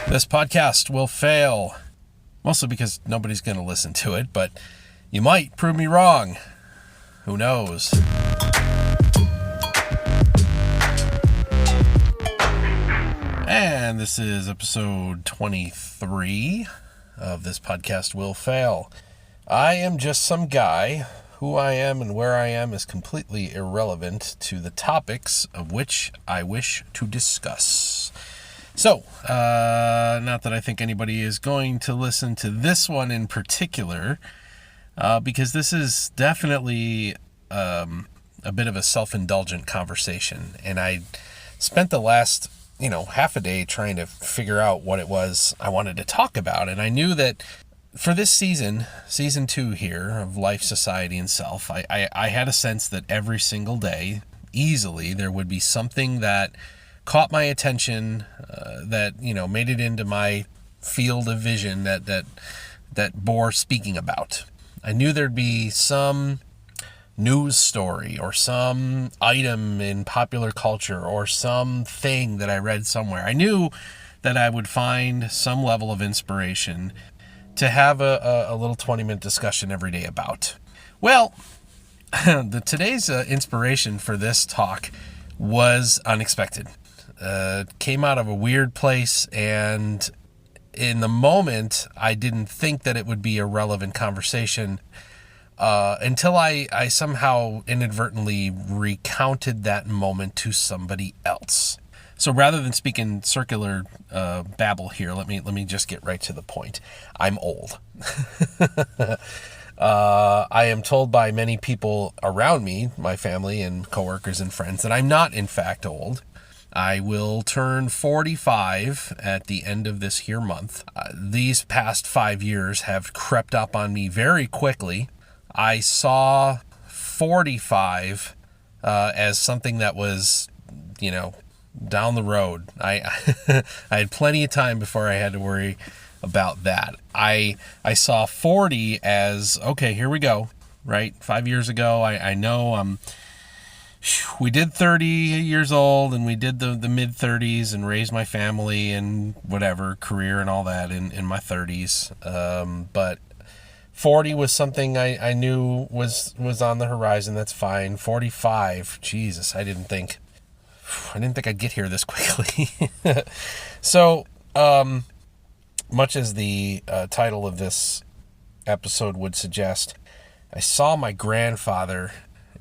This podcast will fail, mostly because nobody's going to listen to it, but you might prove me wrong. Who knows? And this is episode 23 of This Podcast Will Fail. I am just some guy. Who I am and where I am is completely irrelevant to the topics of which I wish to discuss. So, not that I think anybody is going to listen to this one in particular, because this is definitely a bit of a self-indulgent conversation. And I spent the last, half a day trying to figure out what it was I wanted to talk about. And I knew that for this season 2 here of Life, Society, and Self, I had a sense that every single day, easily, there would be something that caught my attention, that made it into my field of vision that bore speaking about. I knew there'd be some news story or some item in popular culture or something that I read somewhere. I knew that I would find some level of inspiration to have a little 20-minute discussion every day about. Well, today's inspiration for this talk was unexpected. Came out of a weird place, and in the moment, I didn't think that it would be a relevant conversation until I somehow inadvertently recounted that moment to somebody else. So rather than speaking circular babble here, let me just get right to the point. I'm old. I am told by many people around me, my family and coworkers and friends, that I'm not in fact old. I will turn 45 at the end of this here month. These past 5 years have crept up on me very quickly. I saw 45 as something that was, down the road. I had plenty of time before I had to worry about that. I saw 40 as, okay, here we go, right? 5 years ago, I know we did 30 years old, and we did the mid-30s and raised my family and whatever, career and all that in my 30s. But 40 was something I knew was on the horizon. That's fine. 45, Jesus, I didn't think I'd get here this quickly. So, much as the title of this episode would suggest, I saw my grandfather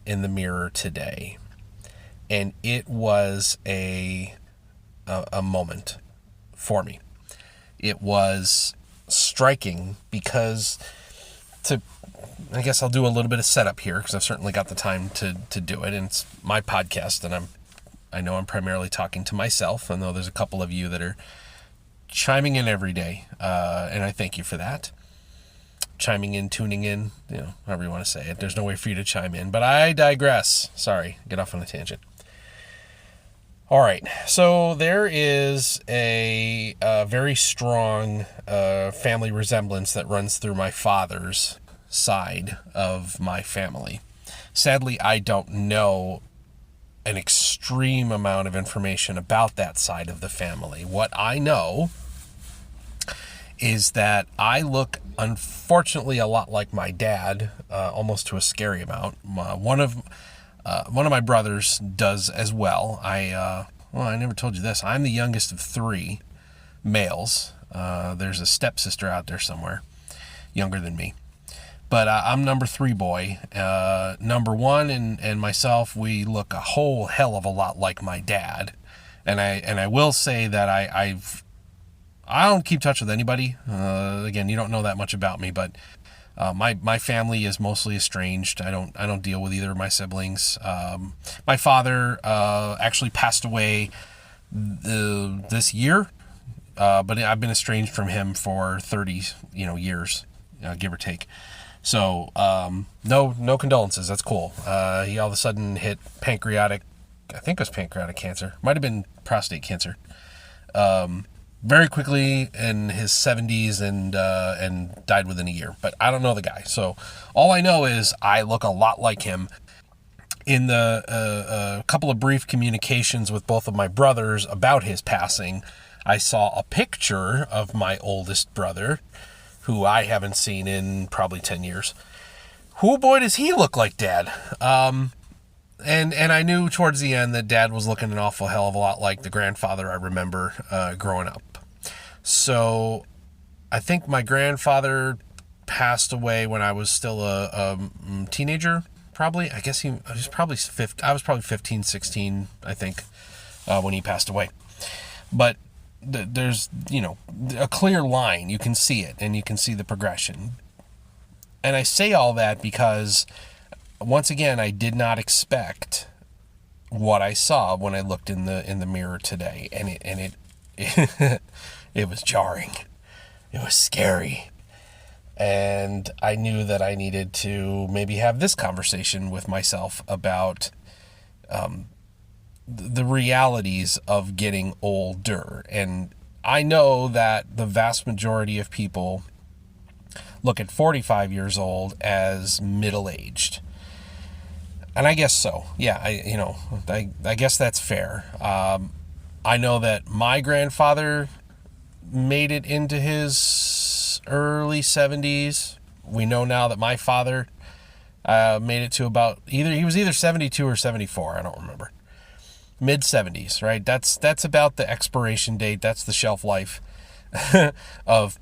in the mirror today, and it was a moment for me. It was striking because I guess I'll do a little bit of setup here because I've certainly got the time to do it, and it's my podcast, and I know I'm primarily talking to myself, and though there's a couple of you that are chiming in every day, and I thank you for that. Chiming in, tuning in, however you want to say it. There's no way for you to chime in, but I digress. Sorry, get off on a tangent. All right, so there is a very strong family resemblance that runs through my father's side of my family. Sadly, I don't know an extreme amount of information about that side of the family. What I know is that I look, unfortunately, a lot like my dad, almost to a scary amount. One of my brothers does as well. I never told you this. I'm the youngest of 3 males. There's a stepsister out there somewhere, younger than me. But I'm number 3 boy. Number 1 and myself, we look a whole hell of a lot like my dad. And I will say that I don't keep touch with anybody. Again, you don't know that much about me, but my family is mostly estranged. I don't deal with either of my siblings. My father actually passed away this year, but I've been estranged from him for 30 years, give or take. So no condolences. That's cool. He all of a sudden hit pancreatic cancer. Might have been prostate cancer. Very quickly in his 70s and died within a year. But I don't know the guy. So all I know is I look a lot like him. In the couple of brief communications with both of my brothers about his passing, I saw a picture of my oldest brother, who I haven't seen in probably 10 years. Who, boy, does he look like Dad? And I knew towards the end that Dad was looking an awful hell of a lot like the grandfather I remember growing up. So I think my grandfather passed away when I was still a teenager, probably. I guess I was probably 15, 16, I think, when he passed away. But there's, a clear line. You can see it, and you can see the progression. And I say all that because, once again, I did not expect what I saw when I looked in the mirror today, and it it was jarring. It was scary. And I knew that I needed to maybe have this conversation with myself about the realities of getting older. And I know that the vast majority of people look at 45 years old as middle-aged. And I guess so. Yeah, I guess that's fair. I know that my grandfather made it into his early 70s. We know now that my father made it to about he was either 72 or 74. I don't remember. Mid 70s, right? That's about the expiration date. That's the shelf life of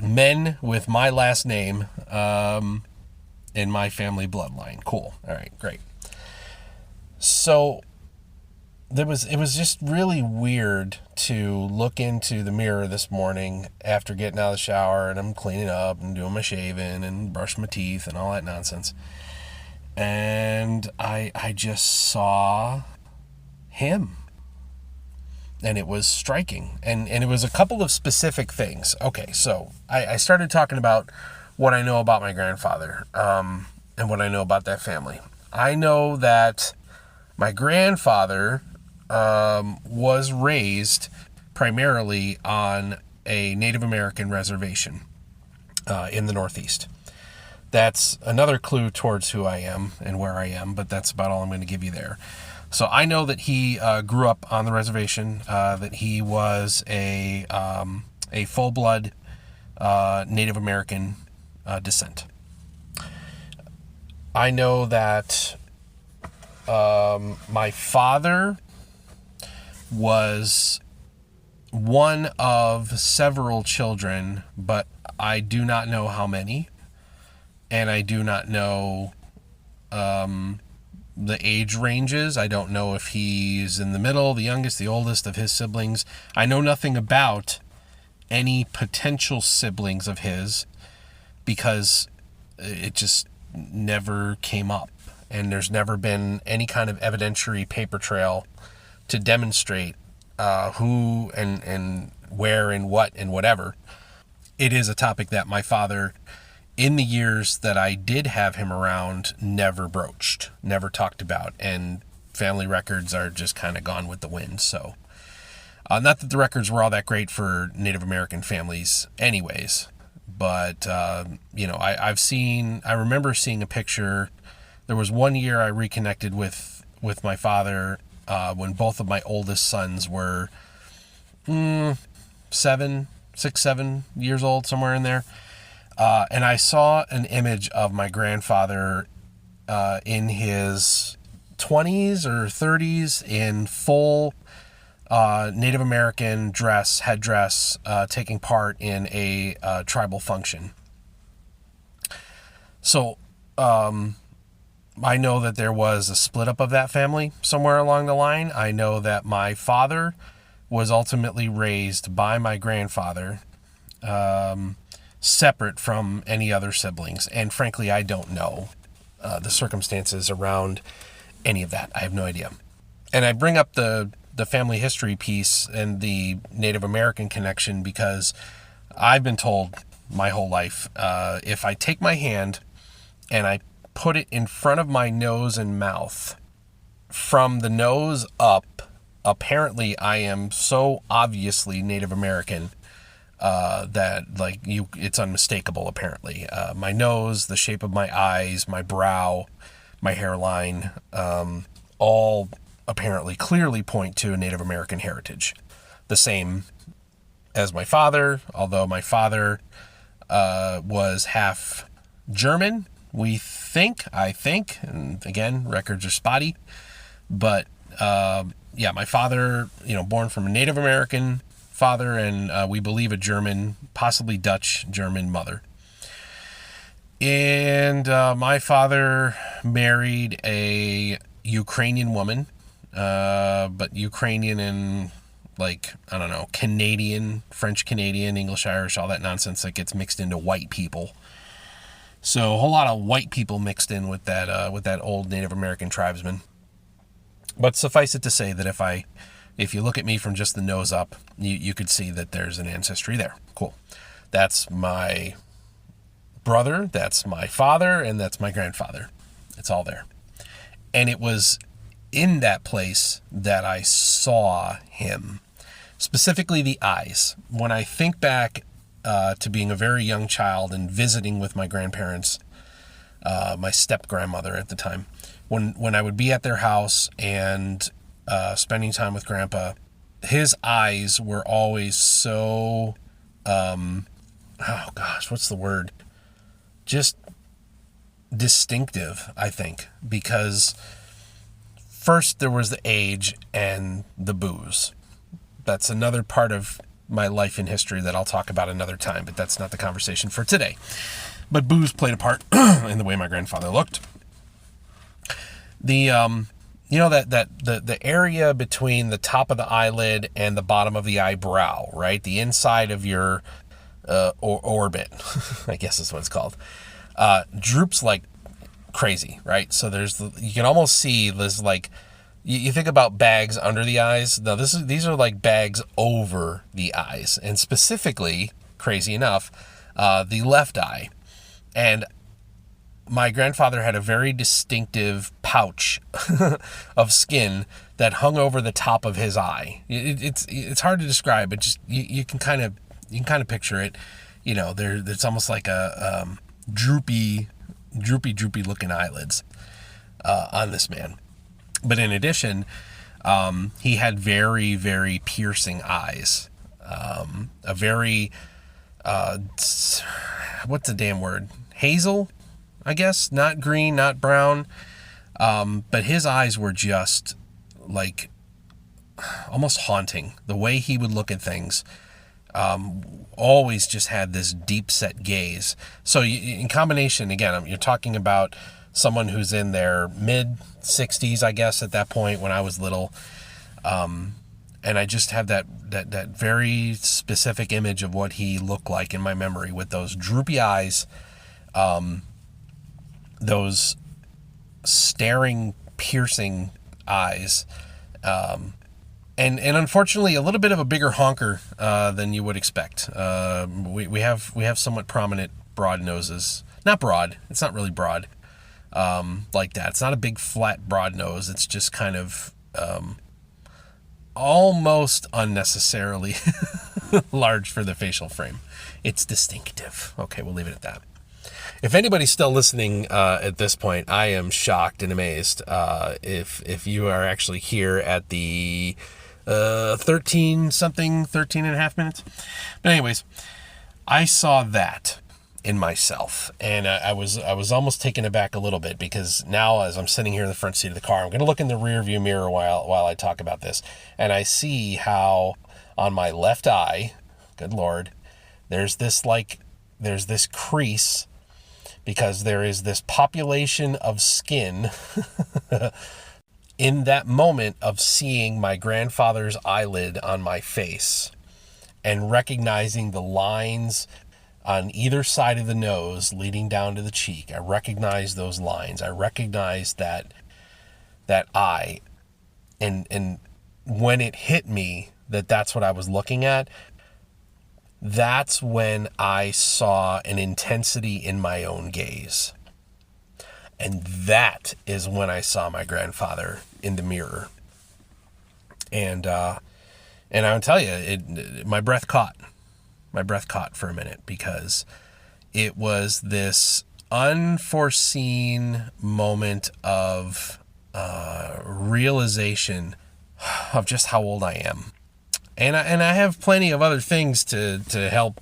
men with my last name in my family bloodline. Cool. All right, great. So it was just really weird to look into the mirror this morning after getting out of the shower, and I'm cleaning up and doing my shaving and brushing my teeth and all that nonsense. And I just saw him. And it was striking. And it was a couple of specific things. Okay, so I started talking about what I know about my grandfather, and what I know about that family. I know that my grandfather was raised primarily on a Native American reservation in the Northeast. That's another clue towards who I am and where I am, but that's about all I'm going to give you there. So I know that he grew up on the reservation, that he was a full-blood Native American descent. I know that my father was one of several children, but I do not know how many, and I do not know the age ranges. I don't know if he's in the middle, the youngest, the oldest of his siblings. I know nothing about any potential siblings of his because it just never came up, and there's never been any kind of evidentiary paper trail to demonstrate who and where and what and whatever. It is a topic that my father, in the years that I did have him around, never broached, never talked about, and family records are just kind of gone with the wind. So not that the records were all that great for Native American families anyways, but I remember seeing a picture. There was one year I reconnected with my father when both of my oldest sons were 6, 7 years old, somewhere in there. And I saw an image of my grandfather in his 20s or 30s in full Native American headdress, taking part in a tribal function. So I know that there was a split up of that family somewhere along the line. I know that my father was ultimately raised by my grandfather, separate from any other siblings. And frankly, I don't know the circumstances around any of that. I have no idea. And I bring up the family history piece and the Native American connection because I've been told my whole life, if I take my hand and I put it in front of my nose and mouth, from the nose up, apparently I am so obviously Native American that it's unmistakable. Apparently, my nose, the shape of my eyes, my brow, my hairline, all apparently clearly point to a Native American heritage. the same as my father, although my father was half German, I think, and again, records are spotty, but yeah, my father, born from a Native American father, and we believe a German, possibly Dutch German mother. And my father married a Ukrainian woman, but Ukrainian and Canadian, French Canadian, English Irish, all that nonsense that gets mixed into white people. So a whole lot of white people mixed in with that old Native American tribesman. But suffice it to say that if you look at me from just the nose up, you could see that there's an ancestry there. Cool. That's my brother, that's my father, and that's my grandfather. It's all there. And it was in that place that I saw him, specifically the eyes. When I think back to being a very young child and visiting with my grandparents, my step-grandmother at the time, when I would be at their house and spending time with Grandpa, his eyes were always so, what's the word? Just distinctive, I think, because first there was the age and the booze. That's another part of my life in history that I'll talk about another time, but that's not the conversation for today. But booze played a part in the way my grandfather looked. The the area between the top of the eyelid and the bottom of the eyebrow, right? The inside of your orbit, I guess is what it's called, droops like crazy, right? So you can almost see this, like, you think about bags under the eyes. No, these are like bags over the eyes, and specifically, crazy enough, the left eye. And my grandfather had a very distinctive pouch of skin that hung over the top of his eye. It's hard to describe, but just you can kind of picture it. There's almost like a droopy looking eyelids on this man. But in addition, he had very, very piercing eyes. A very what's the damn word? Hazel, I guess, not green, not brown, but his eyes were just like almost haunting. The way he would look at things, always just had this deep set gaze. So in combination, again, you're talking about someone who's in their mid 60s, I guess, at that point when I was little, and I just have that very specific image of what he looked like in my memory, with those droopy eyes, those staring, piercing eyes, and unfortunately a little bit of a bigger honker than you would expect. We have somewhat prominent broad noses. Not broad. It's not really broad like that. It's not a big flat broad nose. It's just kind of almost unnecessarily large for the facial frame. It's distinctive. Okay, we'll leave it at that. If anybody's still listening at this point, I am shocked and amazed. If you are actually here at the 13 and a half minutes. But anyways, I saw that in myself, and I was almost taken aback a little bit, because now as I'm sitting here in the front seat of the car, I'm going to look in the rear view mirror while I talk about this, and I see how on my left eye, good Lord, there's this crease, because there is this population of skin in that moment of seeing my grandfather's eyelid on my face and recognizing the lines on either side of the nose leading down to the cheek. I recognize those lines. I recognize that eye. And when it hit me that that's what I was looking at, that's when I saw an intensity in my own gaze. And that is when I saw my grandfather in the mirror. And I'll tell you, my breath caught. My breath caught for a minute, because it was this unforeseen moment of realization of just how old I am. And I have plenty of other things to help,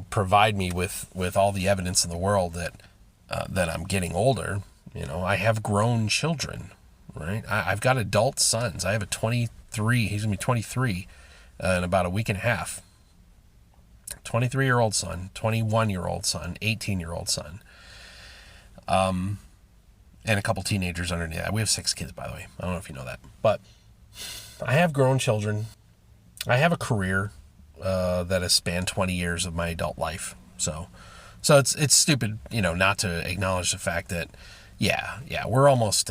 provide me with all the evidence in the world that I'm getting older. I have grown children, right? I've got adult sons. I have a 23, he's going to be 23 in about a week and a half. 23-year-old son, 21-year-old son, 18-year-old son, and a couple teenagers underneath that. We have 6 kids, by the way. I don't know if you know that. But I have grown children. I have a career that has spanned 20 years of my adult life. So it's stupid, not to acknowledge the fact that, we're almost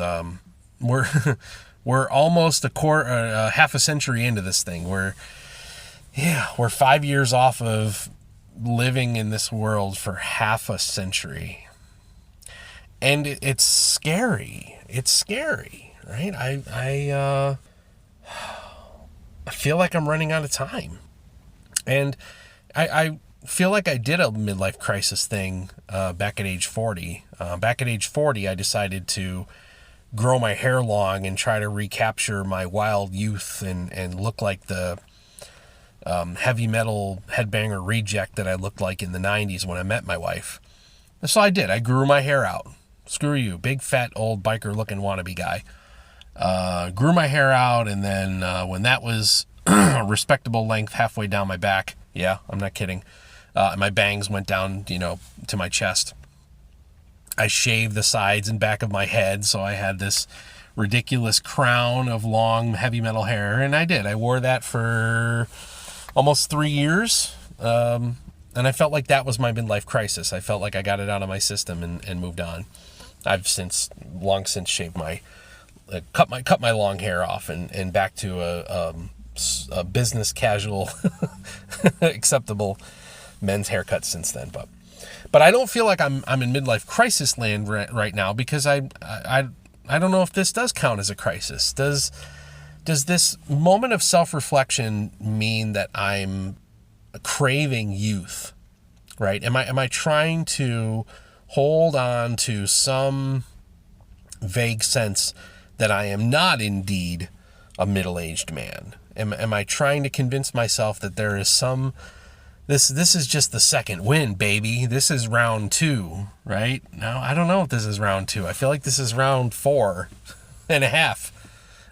we're almost half a century into this thing. We're 5 years off of living in this world for half a century, and it's scary. It's scary, right? I feel like I'm running out of time. And I feel like I did a midlife crisis thing back at age 40. Back at age 40, I decided to grow my hair long and try to recapture my wild youth and look like the heavy metal headbanger reject that I looked like in the 90s when I met my wife. So I did. I grew my hair out. Screw you, big fat old biker looking wannabe guy. Grew my hair out, and then when that was a respectable length halfway down my back, I'm not kidding, my bangs went down, to my chest. I shaved the sides and back of my head, so I had this ridiculous crown of long heavy metal hair, and I wore that for almost 3 years, and I felt like that was my midlife crisis. I felt like I got it out of my system and moved on. I've long since shaved cut my long hair off and back to a business casual acceptable men's haircut since then. But I don't feel like I'm in midlife crisis land right now, because I don't know if this does count as a crisis. Does this moment of self-reflection mean that I'm craving youth, right? Am I trying to hold on to some vague sense that I am not indeed a middle-aged man? Am I trying to convince myself that there is some, this is just the second win, baby. This is round 2, right? No, I don't know if this is round 2. I feel like this is round 4 and a half.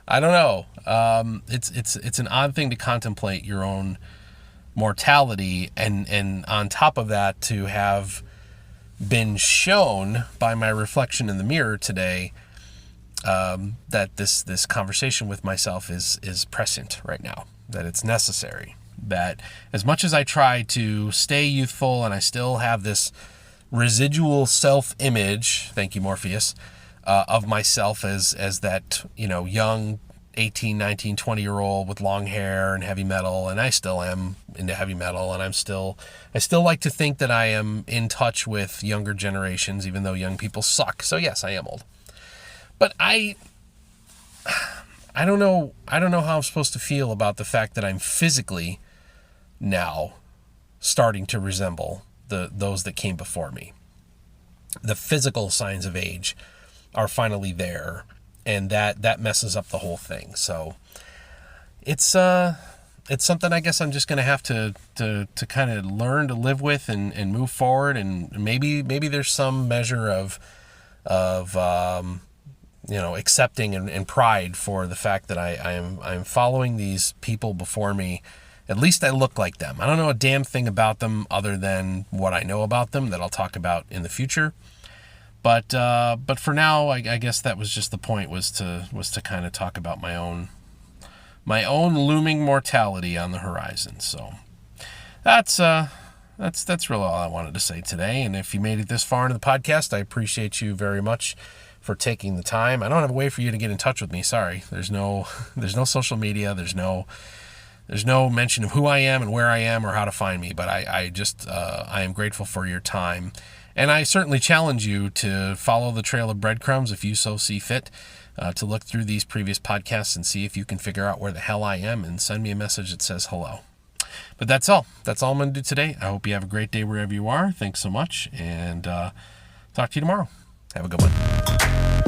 I don't know. It's an odd thing to contemplate your own mortality, and on top of that, to have been shown by my reflection in the mirror today that this conversation with myself is prescient right now, that it's necessary, that as much as I try to stay youthful and I still have this residual self-image, thank you, Morpheus, of myself as that, young 18, 19, 20-year-old with long hair and heavy metal, and I still am into heavy metal, and I still like to think that I am in touch with younger generations, even though young people suck. So yes, I am old. But I don't know how I'm supposed to feel about the fact that I'm physically now starting to resemble those that came before me. The physical signs of age are finally there, and that messes up the whole thing. So it's something I guess I'm just going to have to kind of learn to live with and move forward, and maybe there's some measure of accepting and pride for the fact that I'm following these people before me. At least I look like them. I don't know a damn thing about them other than what I know about them that I'll talk about in the future. But for now, I guess that was just the point, was to kind of talk about my own looming mortality on the horizon. So that's really all I wanted to say today. And if you made it this far into the podcast, I appreciate you very much for taking the time. I don't have a way for you to get in touch with me. Sorry, there's no social media. There's no mention of who I am and where I am or how to find me. But I am grateful for your time. And I certainly challenge you to follow the trail of breadcrumbs if you so see fit, to look through these previous podcasts and see if you can figure out where the hell I am and send me a message that says hello. But that's all. That's all I'm going to do today. I hope you have a great day wherever you are. Thanks so much, and talk to you tomorrow. Have a good one.